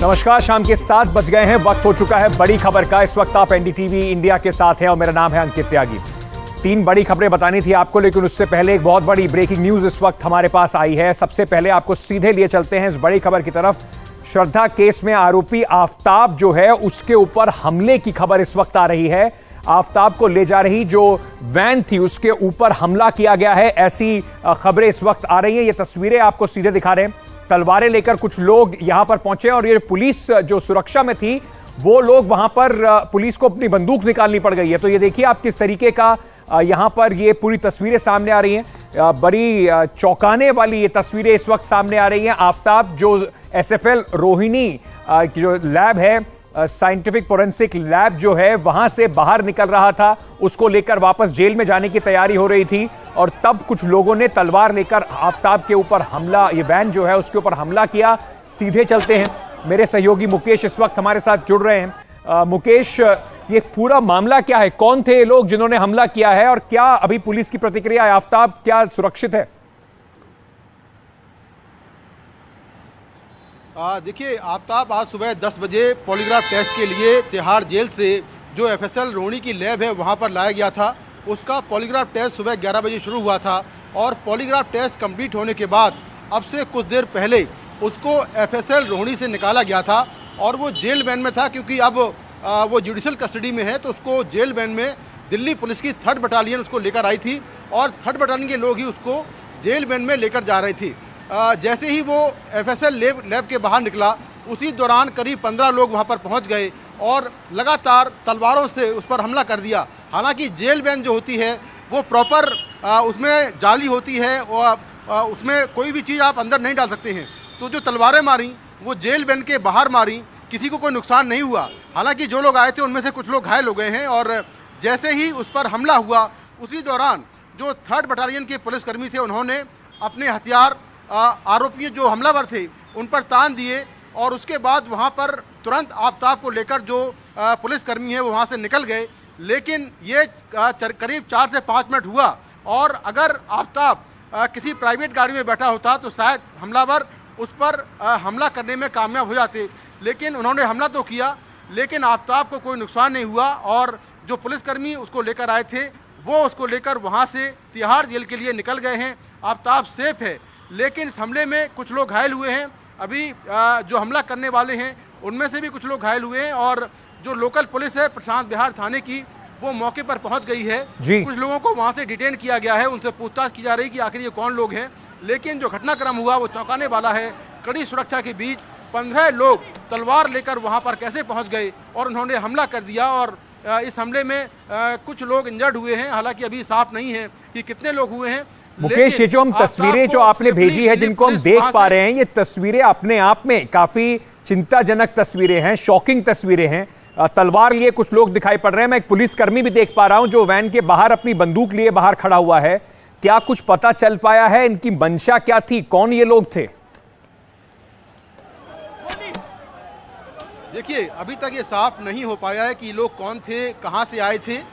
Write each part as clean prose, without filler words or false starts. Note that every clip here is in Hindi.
नमस्कार, शाम के 7 बज गए हैं। वक्त हो चुका है बड़ी खबर का। इस वक्त आप एनडीटीवी इंडिया के साथ हैं और मेरा नाम है अंकित त्यागी। 3 बड़ी खबरें बतानी थी आपको, लेकिन उससे पहले एक बहुत बड़ी ब्रेकिंग न्यूज इस वक्त हमारे पास आई है। सबसे पहले आपको सीधे लिए चलते हैं इस बड़ी खबर की तरफ। श्रद्धा केस में आरोपी आफ्ताब जो है उसके ऊपर हमले की खबर इस वक्त आ रही है। आफ्ताब को ले जा रही जो वैन थी उसके ऊपर हमला किया गया है, ऐसी खबरें इस वक्त आ रही हैं। ये तस्वीरें आपको सीधे दिखा रहे हैं। तलवारें लेकर कुछ लोग यहां पर पहुंचे और ये पुलिस जो सुरक्षा में थी वो लोग वहां पर पुलिस को अपनी बंदूक निकालनी पड़ गई है। तो ये देखिए आप किस तरीके का यहां पर ये पूरी तस्वीरें सामने आ रही हैं। बड़ी चौंकाने वाली ये तस्वीरें इस वक्त सामने आ रही हैं। आफ्ताब जो एसएफएल रोहिणी की जो लैब है, साइंटिफिक फोरेंसिक लैब जो है, वहां से बाहर निकल रहा था, उसको लेकर वापस जेल में जाने की तैयारी हो रही थी और तब कुछ लोगों ने तलवार लेकर आफ्ताब के ऊपर हमला, ये वैन जो है उसके ऊपर हमला किया। सीधे चलते हैं, मेरे सहयोगी मुकेश इस वक्त हमारे साथ जुड़ रहे हैं। मुकेश, ये पूरा मामला क्या है? कौन थे ये लोग जिन्होंने हमला किया है और क्या अभी पुलिस की प्रतिक्रिया है? आफ्ताब क्या सुरक्षित है? देखिए, आफ्ताब आज सुबह 10 बजे पॉलीग्राफ टेस्ट के लिए तिहाड़ जेल से जो एफएसएल रोहिणी की लैब है वहां पर लाया गया था। उसका पॉलीग्राफ टेस्ट सुबह 11 बजे शुरू हुआ था और पॉलीग्राफ टेस्ट कंप्लीट होने के बाद अब से कुछ देर पहले उसको एफएसएल रोहिणी से निकाला गया था और वो जेल वैन में था, क्योंकि अब वो जुडिशल कस्टडी में है। तो उसको जेल वैन में दिल्ली पुलिस की 3rd बटालियन उसको लेकर आई थी और 3rd बटालियन के लोग ही उसको जेल वैन में लेकर जा रहे थे। जैसे ही वो एफएसएल लैब के बाहर निकला, उसी दौरान करीब 15 लोग वहां पर पहुंच गए और लगातार तलवारों से उस पर हमला कर दिया। हालांकि जेल वैन जो होती है वो प्रॉपर उसमें जाली होती है और उसमें कोई भी चीज़ आप अंदर नहीं डाल सकते हैं। तो जो तलवारें मारी वो जेल वैन के बाहर मारी, किसी को कोई नुकसान नहीं हुआ। हालांकि जो लोग आए थे उनमें से कुछ लोग घायल हो गए हैं और जैसे ही उस पर हमला हुआ उसी दौरान जो 3rd बटालियन के पुलिसकर्मी थे उन्होंने अपने हथियार आरोपी जो हमलावर थे उन पर तान दिए और उसके बाद वहां पर तुरंत आफ्ताब को लेकर जो पुलिसकर्मी है वो वहां से निकल गए। लेकिन ये करीब 4 से 5 मिनट हुआ और अगर आफ्ताब किसी प्राइवेट गाड़ी में बैठा होता तो शायद हमलावर उस पर हमला करने में कामयाब हो जाते। लेकिन उन्होंने हमला तो किया, लेकिन आफ्ताब को कोई नुकसान नहीं हुआ और जो पुलिसकर्मी उसको लेकर आए थे वो उसको लेकर वहाँ से तिहाड़ जेल के लिए निकल गए हैं। आफ्ताब सेफ है, लेकिन इस हमले में कुछ लोग घायल हुए हैं। अभी जो हमला करने वाले हैं उनमें से भी कुछ लोग घायल हुए हैं और जो लोकल पुलिस है प्रशांत बिहार थाने की, वो मौके पर पहुंच गई है। कुछ लोगों को वहां से डिटेन किया गया है, उनसे पूछताछ की जा रही है कि आखिर ये कौन लोग हैं। लेकिन जो घटनाक्रम हुआ वो चौंकाने वाला है। कड़ी सुरक्षा के बीच 15 लोग तलवार लेकर वहां पर कैसे पहुंच गए और उन्होंने हमला कर दिया और इस हमले में कुछ लोग इंजर्ड हुए हैं। हालांकि अभी साफ नहीं है कि कितने लोग हुए हैं। मुकेश, ये जो हम तस्वीरें जो आपने भेजी है, जिनको हम देख पा रहे हैं, ये तस्वीरें अपने आप में काफी चिंताजनक तस्वीरें हैं, शॉकिंग तस्वीरें हैं। तलवार लिए कुछ लोग दिखाई पड़ रहे हैं। मैं एक पुलिसकर्मी भी देख पा रहा हूं जो वैन के बाहर अपनी बंदूक लिए बाहर खड़ा हुआ है। क्या कुछ पता चल पाया है इनकी मंशा क्या थी? कौन ये लोग थे? देखिए, अभी तक ये साफ नहीं हो पाया है कि लोग कौन थे, कहां से आए थे।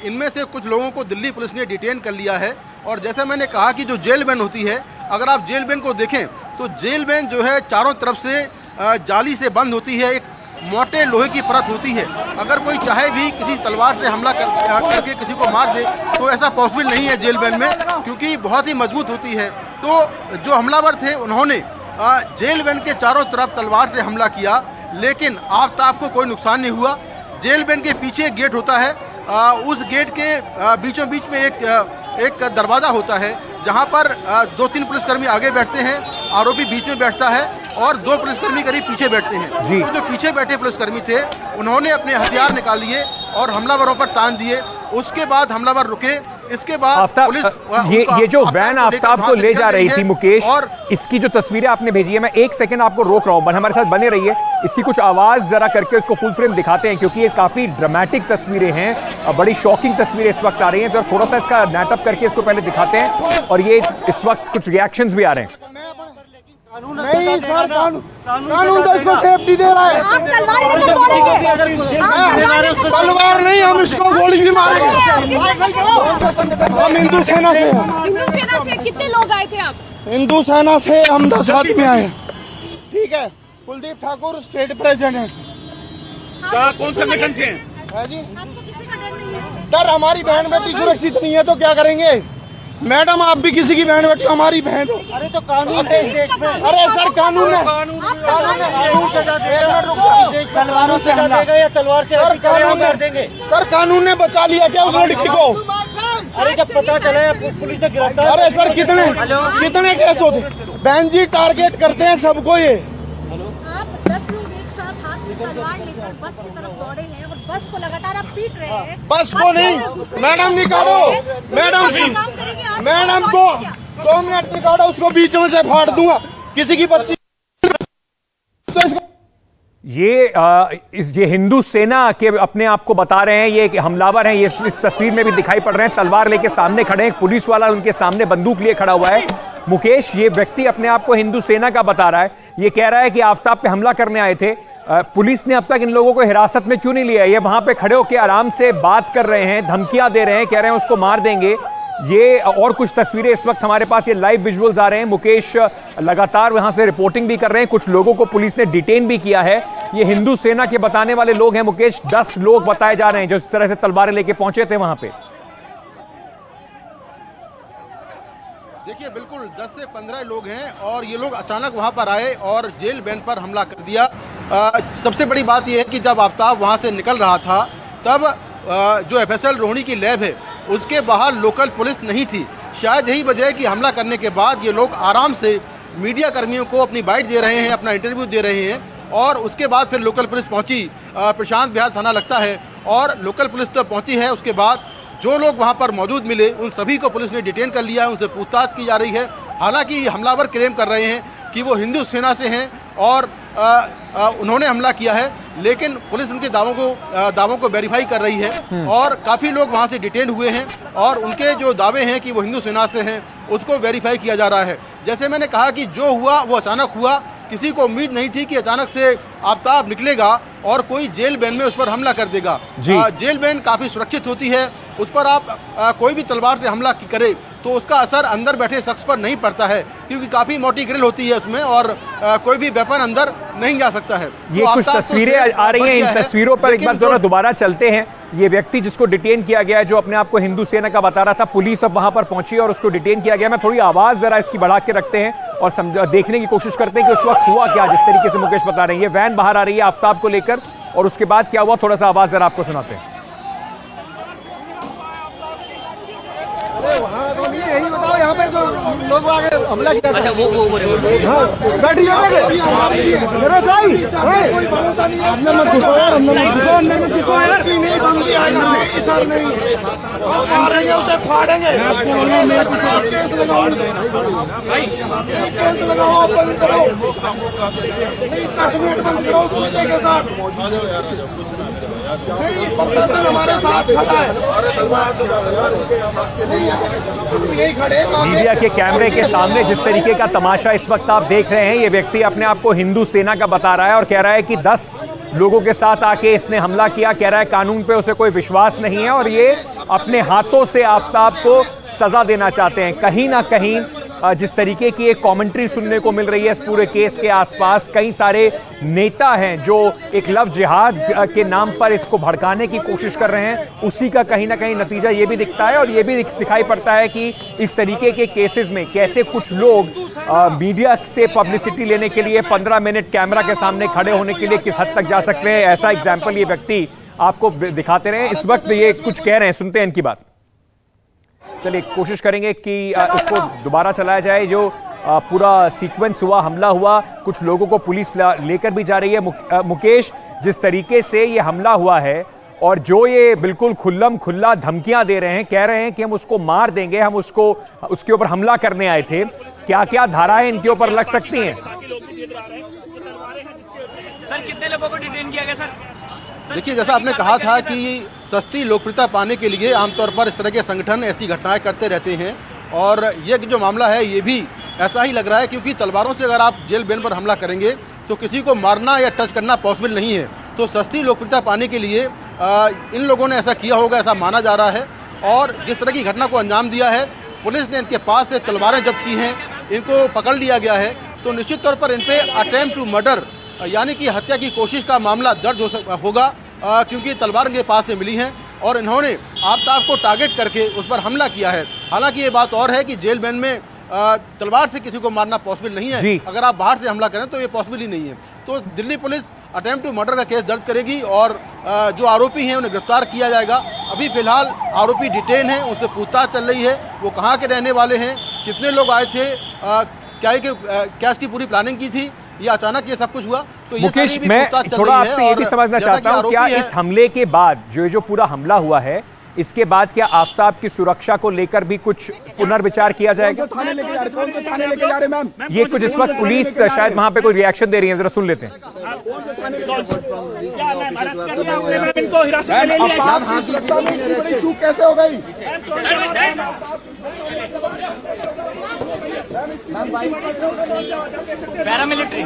इनमें से कुछ लोगों को दिल्ली पुलिस ने डिटेन कर लिया है और जैसे मैंने कहा कि जो जेल वैन होती है, अगर आप जेल वैन को देखें तो जेल वैन जो है चारों तरफ से जाली से बंद होती है, एक मोटे लोहे की परत होती है। अगर कोई चाहे भी किसी तलवार से हमला करके किसी को मार दे तो ऐसा पॉसिबल नहीं है जेल वैन में, क्योंकि बहुत ही मजबूत होती है। तो जो हमलावर थे उन्होंने जेल वैन के चारों तरफ तलवार से हमला किया, लेकिन आफ्ताब को कोई नुकसान नहीं हुआ। जेल वैन के पीछे एक गेट होता है, उस गेट के बीचों बीच में एक दरवाज़ा होता है जहां पर 2-3 पुलिसकर्मी आगे बैठते हैं, आरोपी बीच में बैठता है और 2 पुलिसकर्मी करीब पीछे बैठते हैं। तो जो पीछे बैठे पुलिसकर्मी थे उन्होंने अपने हथियार निकाल लिए और हमलावरों पर तान दिए। उसके बाद हमलावर रुके। इसके बाद पुलिस ये जो वैन आफ्ताब को ले जा रही थी मुकेश, और इसकी जो तस्वीरें आपने भेजी है, मैं 1 सेकंड आपको रोक रहा हूं, हमारे साथ बने रहिए। इसकी कुछ आवाज जरा करके उसको फुल फ्रेम दिखाते हैं, क्योंकि ये काफी ड्रामेटिक तस्वीरें हैं, बड़ी शॉकिंग तस्वीरें इस वक्त आ रही हैं। तो थोड़ा सा इसका नेटअप करके इसको पहले दिखाते हैं और ये इस वक्त कुछ रिएक्शंस भी आ रहे हैं। नहीं सर, कानून तो इसको सेफ्टी दे रहा है। आप तलवार लेकर बोलेंगे? तलवार नहीं, हम इसको गोली भी मारेंगे। हम हिंदू सेना से हैं। हिंदू सेना से कितने लोग आए थे आप? हिंदू सेना से हम 10 आदमी आए हैं। ठीक है, कुलदीप ठाकुर स्टेट प्रेसिडेंट क्या कौन संगठन से हैं? है जी। आपको किसी का डर नहीं है? डर, हमारी बहन बेटी सुरक्षित नहीं है तो क्या करेंगे मैडम? आप भी किसी की बहन बेटी, हमारी बहन हो। अरे तो कानून है इस देश में। अरे सर कानून है, तलवारों से सजा देगा या तलवार से ऐसी कानून कर देंगे? सर कानून ने बचा लिया क्या उस लड़की को? अरे जब पता चला पुलिस ने गिरफ्तार। अरे सर कितने केस होते? बहन जी टारगेट करते हैं सबको ये। आप 10 लोग एक साथ हाथ में तलवार लेकर बस की तरफ दौड़े हैं और बस को लगातार आप पीट रहे हैं। बस को नहीं मैडम, निकालो मैडम को 2 मिनट निकालो, उसको बीच में से फाड़ दूंगा किसी की बच्ची। ये हिंदू सेना के अपने आप को बता रहे हैं, ये हमलावर हैं। ये इस तस्वीर में भी दिखाई पड़ रहे हैं, तलवार लेके सामने खड़े हैं, पुलिस वाला उनके सामने बंदूक लिए खड़ा हुआ है। मुकेश, ये व्यक्ति अपने आप को हिंदू सेना का बता रहा है। ये कह रहा है कि आफ्ताब पे हमला करने आए थे। पुलिस ने अब तक इन लोगों को हिरासत में क्यों नहीं लिया? ये वहां पे खड़े होकर आराम से बात कर रहे हैं, धमकियां दे रहे हैं, कह रहे हैं उसको मार देंगे। ये और कुछ तस्वीरें इस वक्त हमारे पास ये लाइव विजुअल्स आ रहे हैं। मुकेश लगातार वहां से रिपोर्टिंग भी कर रहे हैं। कुछ लोगों को पुलिस ने डिटेन भी किया है। ये हिंदू सेना के बताने वाले लोग हैं मुकेश, 10 लोग बताए जा रहे हैं जो इस तरह से तलवारें लेके पहुंचे थे वहां पे। देखिए बिल्कुल 10 से 15 लोग हैं और ये लोग अचानक वहां पर आए और जेल बैंड पर हमला कर दिया। सबसे बड़ी बात यह है कि जब आफ्ताब वहां से निकल रहा था तब जो FSL रोहिणी की लैब है उसके बाहर लोकल पुलिस नहीं थी। शायद यही वजह है कि हमला करने के बाद ये लोग आराम से मीडिया कर्मियों को अपनी बाइट दे रहे हैं, अपना इंटरव्यू दे रहे हैं और उसके बाद फिर लोकल पुलिस पहुंची। प्रशांत विहार थाना लगता है और लोकल पुलिस तो पहुंची है। उसके बाद जो लोग वहां पर मौजूद मिले उन सभी को पुलिस ने डिटेन कर लिया है, उनसे पूछताछ की जा रही है। हालांकि हमलावर क्लेम कर रहे हैं कि वो हिंदू सेना से हैं और उन्होंने हमला किया है, लेकिन पुलिस उनके दावों को वेरीफाई कर रही है और काफ़ी लोग वहां से डिटेन हुए हैं और उनके जो दावे हैं कि वो हिंदू सेना से हैं उसको वेरीफाई किया जा रहा है। जैसे मैंने कहा कि जो हुआ वो अचानक हुआ, किसी को उम्मीद नहीं थी कि अचानक से आफ्ताब निकलेगा और कोई जेल बैन में उस पर हमला कर देगा। जेल बैन काफ़ी सुरक्षित होती है, उस पर आप कोई भी तलवार से हमला करे तो उसका असर अंदर बैठे शख्स पर नहीं पड़ता है क्योंकि काफ़ी मोटी ग्रिल होती है उसमें और कोई भी वेपन अंदर नहीं जा सकता है। ये कुछ तस्वीरें आ रही हैं, इन तस्वीरों पर एक बार दोबारा चलते हैं। ये व्यक्ति जिसको डिटेन किया गया है, जो अपने आप को हिंदू सेना का बता रहा था, पुलिस अब वहां पर पहुंची और उसको डिटेन किया गया। मैं थोड़ी आवाज जरा इसकी बढ़ा के रखते हैं और देखने की कोशिश करते हैं कि उस वक्त हुआ क्या। जिस तरीके से मुकेश बता रहे हैं, ये वैन बाहर आ रही है आफ्ताब को लेकर और उसके बाद क्या हुआ, थोड़ा सा आवाज जरा आपको सुनाते हैं। वहाँ तो नहीं, यही बताओ यहाँ पे जो लोग आगे हमला किया था। अच्छा वो बैठ मेरे साई कोई भरोसा नहीं है। हमने मत घुसो यार, हमने मत घुसो अंदर में, घुसो यार नहीं बंदी आएगा नहीं सर, नहीं मारेंगे उसे, फाड़ेंगे। केस लगाओ भाई, केस लगाओ, बंद करो नहीं, 10 मिनट बंद करो उस मुद्दे के साथ। नहीं प्रशासन हमारे साथ खड़ा है, यही खड़े। मीडिया के कैमरे के सामने जिस तरीके का तमाशा इस वक्त आप देख रहे हैं, ये व्यक्ति अपने आप को हिंदू सेना का बता रहा है और कह रहा है कि 10 लोगों के साथ आके इसने हमला किया। कह रहा है कानून पे उसे कोई विश्वास नहीं है और ये अपने हाथों से आफ्ताब को सजा देना चाहते हैं। कहीं ना कहीं जिस तरीके की एक कमेंट्री सुनने को मिल रही है इस पूरे केस के आसपास, कई सारे नेता हैं जो एक लव जिहाद के नाम पर इसको भड़काने की कोशिश कर रहे हैं, उसी का कहीं ना कहीं नतीजा ये भी दिखता है। और ये भी दिखाई पड़ता है कि इस तरीके के केसेस में कैसे कुछ लोग मीडिया से पब्लिसिटी लेने के लिए 15 मिनट कैमरा के सामने खड़े होने के लिए किस हद तक जा सकते हैं। ऐसा एग्जाम्पल ये व्यक्ति आपको दिखाते रहे। इस वक्त ये कुछ कह रहे हैं, सुनते हैं इनकी बात। चलिए कोशिश करेंगे कि इसको दोबारा चलाया जाए। जो पूरा सीक्वेंस हुआ, हमला हुआ, कुछ लोगों को पुलिस लेकर भी जा रही है। मुकेश, जिस तरीके से ये हमला हुआ है और जो ये बिल्कुल खुल्लम खुल्ला धमकियां दे रहे हैं, कह रहे हैं कि हम उसको मार देंगे, हम उसके ऊपर हमला करने आए थे, क्या क्या धाराएं इनके ऊपर लग सकती हैं? सर कितने लोगों को डिटेन किया गया सर? देखिए जैसा आपने कहा था कि सस्ती लोकप्रियता पाने के लिए आमतौर पर इस तरह के संगठन ऐसी घटनाएं करते रहते हैं और ये जो मामला है ये भी ऐसा ही लग रहा है क्योंकि तलवारों से अगर आप जेल बैन पर हमला करेंगे तो किसी को मारना या टच करना पॉसिबल नहीं है। तो सस्ती लोकप्रियता पाने के लिए इन लोगों ने ऐसा किया होगा, ऐसा माना जा रहा है। और जिस तरह की घटना को अंजाम दिया है, पुलिस ने इनके पास से तलवारें जब्त की हैं, इनको पकड़ लिया गया है, तो निश्चित तौर पर इन पर अटेम्प्ट टू मर्डर यानी कि हत्या की कोशिश का मामला दर्ज होगा, क्योंकि तलवार इनके पास से मिली है और इन्होंने आफ्ताब को टारगेट करके उस पर हमला किया है। हालांकि ये बात और है कि जेल बैन में तलवार से किसी को मारना पॉसिबल नहीं है, अगर आप बाहर से हमला करें तो ये पॉसिबल ही नहीं है। तो Delhi police attempt to murder का केस दर्ज करेगी और जो आरोपी हैं उन्हें गिरफ्तार किया जाएगा। अभी फिलहाल आरोपी डिटेन है, उससे पूछताछ चल रही है, वो कहाँ के रहने वाले हैं, कितने लोग आए थे, क्या इसकी पूरी प्लानिंग की थी, या अचानक ये सब कुछ हुआ। तो ये मुकेश, मैं थोड़ा आपसे ये भी समझना चाहता हूँ, क्या इस हमले के बाद जो पूरा हमला हुआ है, इसके बाद क्या आफ्ताब की सुरक्षा को लेकर भी कुछ पुनर्विचार किया जाएगा? थाने लेके जा रहे, कौन से थाने लेके जा रहे मैम? ये कुछ इस वक्त पुलिस शायद वहां पे कोई रिएक्शन दे रही है, जरा सुन लेते हैं। चूक कैसे हो गई? पैरामिलिट्री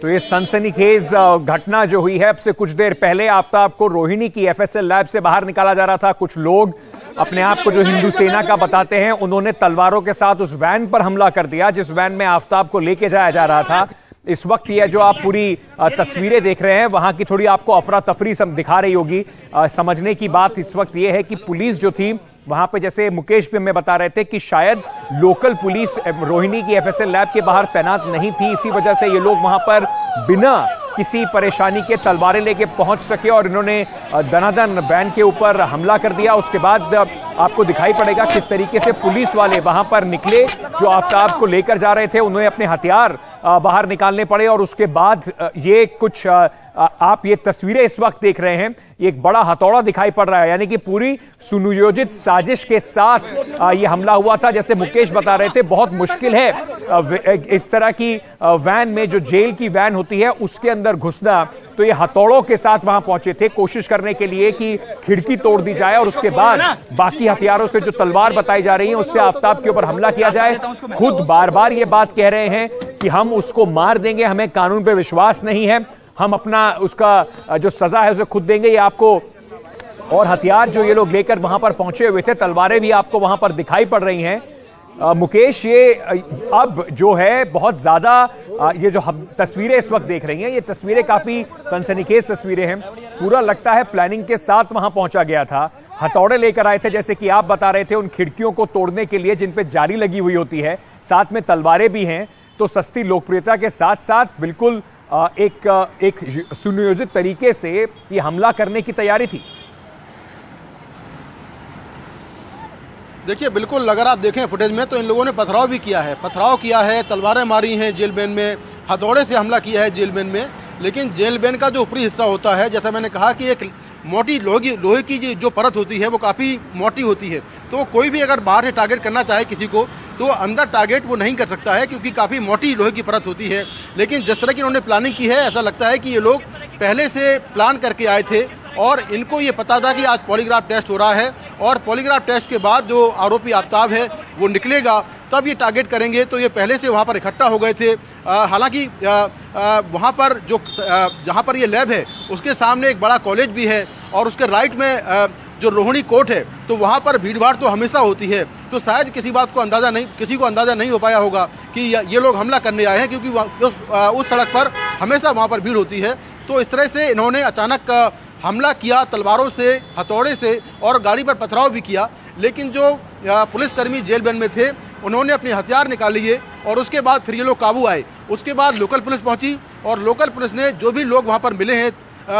तो ये सनसनीखेज घटना जो हुई है, अब से कुछ देर पहले आफ्ताब को रोहिणी की एफएसएल लैब से बाहर निकाला जा रहा था। कुछ लोग अपने आप को जो हिंदू सेना का बताते हैं, उन्होंने तलवारों के साथ उस वैन पर हमला कर दिया जिस वैन में आफ्ताब को लेके जाया जा रहा था। इस वक्त ये जो आप पूरी तस्वीरें देख रहे हैं, वहां की थोड़ी आपको अफरा तफरी दिखा रही होगी। समझने की बात इस वक्त ये है कि पुलिस जो थी वहां पे, जैसे मुकेश भी हमें बता रहे थे कि शायद लोकल पुलिस रोहिणी की एफएसएल लैब के बाहर तैनात नहीं थी, इसी वजह से ये लोग वहां पर बिना किसी परेशानी के तलवारें लेके पहुंच सके और इन्होंने दनादन वैन के ऊपर हमला कर दिया। उसके बाद आपको दिखाई पड़ेगा किस तरीके से पुलिस वाले वहां पर निकले, जो आफ्ताब को लेकर जा रहे थे, उन्हें अपने हथियार बाहर निकालने पड़े और उसके बाद ये कुछ आप ये तस्वीरें इस वक्त देख रहे हैं, एक बड़ा हथौड़ा दिखाई पड़ रहा है, यानी कि पूरी सुनियोजित साजिश के साथ ये हमला हुआ था। जैसे मुकेश बता रहे थे, बहुत मुश्किल है इस तरह की वैन में, जो जेल की वैन होती है, उसके अंदर घुसना। तो ये हथौड़ों के साथ वहां पहुंचे थे कोशिश करने के लिए कि खिड़की तोड़ दी जाए और उसके बाद बाकी हथियारों से, जो तलवार बताई जा रही है, उससे आफ्ताब के ऊपर हमला किया जाए। खुद बार बार ये बात कह रहे हैं कि हम उसको मार देंगे, हमें कानून पे विश्वास नहीं है, हम अपना उसका जो सजा है उसे खुद देंगे। ये आपको और हथियार जो ये लोग लेकर वहां पर पहुंचे हुए थे, तलवारें भी आपको वहां पर दिखाई पड़ रही हैं। मुकेश, ये अब जो है बहुत ज्यादा, ये जो हम तस्वीरें इस वक्त देख रही हैं, ये तस्वीरें काफी सनसनीखेज तस्वीरें हैं। पूरा लगता है प्लानिंग के साथ वहां पहुंचा गया था। हथौड़े लेकर आए थे, जैसे कि आप बता रहे थे, उन खिड़कियों को तोड़ने के लिए जिन पे जाली लगी हुई होती है, साथ में तलवारें भी हैं। तो सस्ती लोकप्रियता के साथ साथ बिल्कुल एक सुनियोजित तरीके से ये हमला करने की तैयारी थी। देखिए, बिल्कुल अगर आप देखें फुटेज में तो इन लोगों ने पथराव भी किया है, तलवारें मारी हैं जेल बैन में, हथौड़े से हमला किया है जेल बैन में। लेकिन जेल बैन का जो ऊपरी हिस्सा होता है, जैसा मैंने कहा कि एक मोटी लोहे की जो परत होती है वो काफ़ी मोटी होती है, तो कोई भी अगर बाहर से टारगेट करना चाहे किसी को तो अंदर टारगेट वो नहीं कर सकता है, क्योंकि काफ़ी मोटी लोहे की परत होती है। लेकिन जिस तरह की उन्होंने प्लानिंग की है, ऐसा लगता है कि ये लोग पहले से प्लान करके आए थे और इनको ये पता था कि आज पॉलीग्राफ टेस्ट हो रहा है और पॉलीग्राफ टेस्ट के बाद जो आरोपी आफ्ताब है वो निकलेगा, तब ये टारगेट करेंगे। तो ये पहले से वहाँ पर इकट्ठा हो गए थे। हालांकि वहाँ पर जहाँ पर ये लैब है उसके सामने एक बड़ा कॉलेज भी है और उसके राइट में जो रोहिणी कोर्ट है, तो वहाँ पर भीड़भाड़ तो हमेशा होती है। तो शायद किसी को अंदाज़ा नहीं हो पाया होगा कि ये लोग हमला करने आए हैं, क्योंकि उस सड़क पर हमेशा वहाँ पर भीड़ होती है। तो इस तरह से इन्होंने अचानक हमला किया, तलवारों से, हथौड़े से, और गाड़ी पर पथराव भी किया। लेकिन जो पुलिसकर्मी जेल बैन में थे उन्होंने अपने हथियार निकाल लिए और उसके बाद फिर ये लोग काबू आए। उसके बाद लोकल पुलिस पहुंची और लोकल पुलिस ने जो भी लोग वहां पर मिले हैं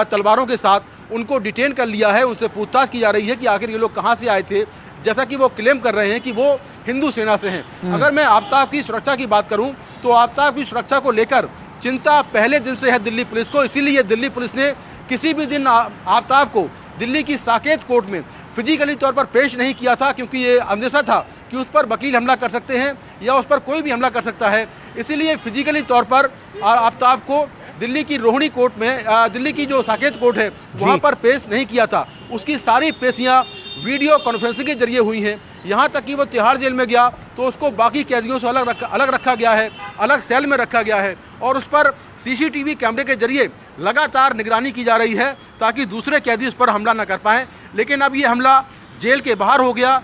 तलवारों के साथ, उनको डिटेन कर लिया है। उनसे पूछताछ की जा रही है कि आखिर ये लोग कहाँ से आए थे, जैसा कि वो क्लेम कर रहे हैं कि वो हिंदू सेना से हैं। अगर मैं आफ्ताब की सुरक्षा की बात करूँ तो आफ्ताब की सुरक्षा को लेकर चिंता पहले दिन से है दिल्ली पुलिस को। इसीलिए दिल्ली पुलिस ने किसी भी दिन आफ्ताब को दिल्ली की साकेत कोर्ट में फिजिकली तौर पर पेश नहीं किया था, क्योंकि ये अंदेशा था कि उस पर वकील हमला कर सकते हैं या उस पर कोई भी हमला कर सकता है। इसीलिए फिजिकली तौर पर आफ्ताब को दिल्ली की रोहिणी कोर्ट में, दिल्ली की जो साकेत कोर्ट है वहाँ पर पेश नहीं किया था। उसकी सारी पेशियाँ वीडियो कॉन्फ्रेंसिंग के जरिए हुई हैं। यहाँ तक कि वो तिहाड़ जेल में गया तो उसको बाकी कैदियों से अलग रखा गया है, अलग सेल में रखा गया है और उस पर CCTV कैमरे के जरिए लगातार निगरानी की जा रही है ताकि दूसरे कैदी उस पर हमला न कर पाएँ। लेकिन अब ये हमला जेल के बाहर हो गया।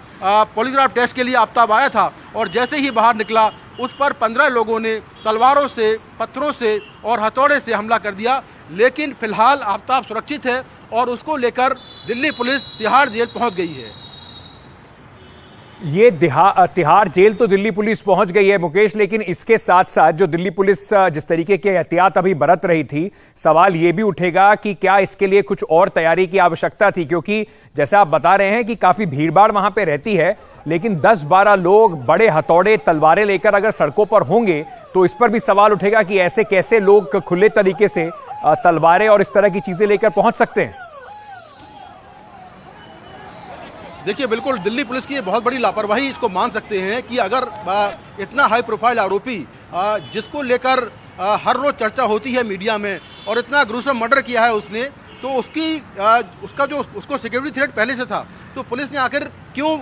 पॉलीग्राफ टेस्ट के लिए आफ्ताब आया था और जैसे ही बाहर निकला उस पर 15 लोगों ने तलवारों से, पत्थरों से और हथौड़े से हमला कर दिया। लेकिन फिलहाल आफ्ताब सुरक्षित है और उसको लेकर दिल्ली पुलिस तिहाड़ जेल पहुंच गई है। ये तिहाड़ जेल तो दिल्ली पुलिस पहुंच गई है मुकेश, लेकिन इसके साथ साथ जो दिल्ली पुलिस जिस तरीके की एहतियात अभी बरत रही थी, सवाल ये भी उठेगा कि क्या इसके लिए कुछ और तैयारी की आवश्यकता थी, क्योंकि जैसा आप बता रहे हैं कि काफी भीड़भाड़ वहां पे रहती है, लेकिन 10-12 लोग बड़े हथौड़े तलवारें लेकर अगर सड़कों पर होंगे तो इस पर भी सवाल उठेगा कि ऐसे कैसे लोग खुले तरीके से तलवारें और इस तरह की चीजें लेकर पहुंच सकते हैं। देखिए, बिल्कुल दिल्ली पुलिस की ये बहुत बड़ी लापरवाही इसको मान सकते हैं कि अगर इतना हाई प्रोफाइल आरोपी जिसको लेकर हर रोज चर्चा होती है मीडिया में और इतना ग्रूसम मर्डर किया है उसने, तो उसका जो उसको सिक्योरिटी थ्रेट पहले से था, तो पुलिस ने आखिर क्यों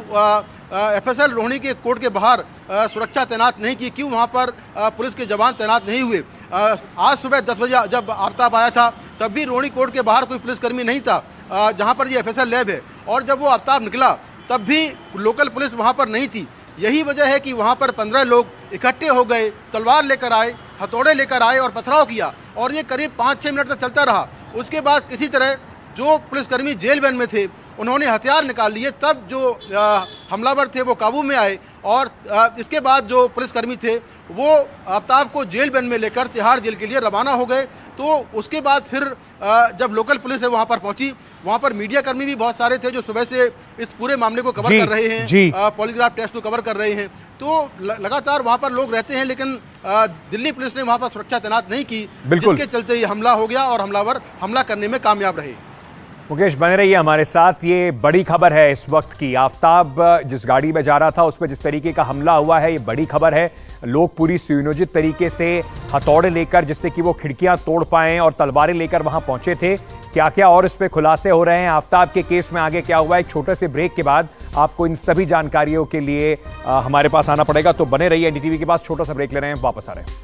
FSL रोहिणी के कोर्ट के बाहर सुरक्षा तैनात नहीं की, क्यों वहाँ पर पुलिस के जवान तैनात नहीं हुए। आज सुबह 10 बजे जब आफ्ताब आया था तब भी रोहिणी कोर्ट के बाहर कोई पुलिसकर्मी नहीं था जहाँ पर ये FSL लैब है, और जब वो आफ्ताब निकला तब भी लोकल पुलिस वहाँ पर नहीं थी। यही वजह है कि वहाँ पर 15 लोग इकट्ठे हो गए, तलवार लेकर आए, हथौड़े लेकर आए और पथराव किया और ये करीब 5-6 मिनट तक चलता रहा। उसके बाद किसी तरह जो पुलिसकर्मी जेल वैन में थे उन्होंने हथियार निकाल लिए, तब जो हमलावर थे वो काबू में आए और इसके बाद जो पुलिसकर्मी थे वो आफ्ताब को जेल वैन में लेकर तिहाड़ जेल के लिए रवाना हो गए। तो उसके बाद फिर जब लोकल पुलिस है वहाँ पर पहुंची, वहाँ पर मीडिया कर्मी भी बहुत सारे थे जो सुबह से इस पूरे मामले को कवर कर रहे हैं, पॉलीग्राफ टेस्ट को कवर कर रहे हैं। तो लगातार वहाँ पर लोग रहते हैं, लेकिन दिल्ली पुलिस ने वहाँ पर सुरक्षा तैनात नहीं की, जिसके चलते ये हमला हो गया और हमलावर हमला करने में कामयाब रहे। मुकेश, बने रहिए हमारे साथ। ये बड़ी खबर है इस वक्त की। आफ्ताब जिस गाड़ी में जा रहा था उस पर जिस तरीके का हमला हुआ है, ये बड़ी खबर है। लोग पूरी सुनियोजित तरीके से हथौड़े लेकर, जिससे कि वो खिड़कियां तोड़ पाएं, और तलवारें लेकर वहां पहुंचे थे। क्या क्या और इस पे खुलासे हो रहे हैं, आफ्ताब के केस में आगे क्या हुआ, एक छोटे से ब्रेक के बाद आपको इन सभी जानकारियों के लिए हमारे पास आना पड़ेगा। तो बने रहिए एनडीटीवी के पास। छोटा सा ब्रेक ले रहे हैं, वापस आ रहे हैं।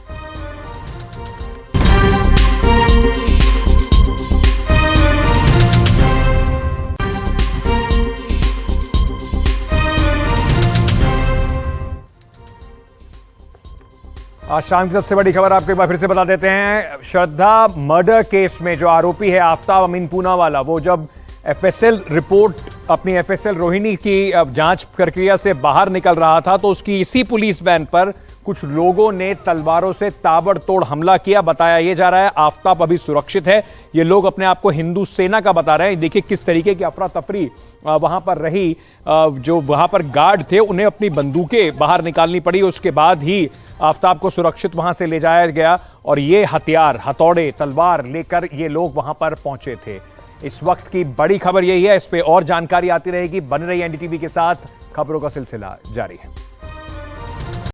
आज शाम की सबसे बड़ी खबर आपको एक बार फिर से बता देते हैं। श्रद्धा मर्डर केस में जो आरोपी है आफ्ताब अमीन पूनावाला, वो जब FSL रिपोर्ट अपनी FSL रोहिणी की जांच प्रक्रिया से बाहर निकल रहा था तो उसकी इसी पुलिस वैन पर कुछ लोगों ने तलवारों से ताबड़तोड़ हमला किया। बताया यह जा रहा है आफ्ताब अभी सुरक्षित है। ये लोग अपने आप को हिंदू सेना का बता रहे हैं। देखिए किस तरीके की अफरा तफरी वहां पर रही। जो वहां पर गार्ड थे उन्हें अपनी बंदूकें बाहर निकालनी पड़ी, उसके बाद ही आफ्ताब को सुरक्षित वहां से ले जाया गया और ये हथियार, हथौड़े, तलवार लेकर ये लोग वहां पर पहुंचे थे। इस वक्त की बड़ी खबर यही है। इस पे और जानकारी आती रहेगी। बन रही एनडीटीवी के साथ, खबरों का सिलसिला जारी है।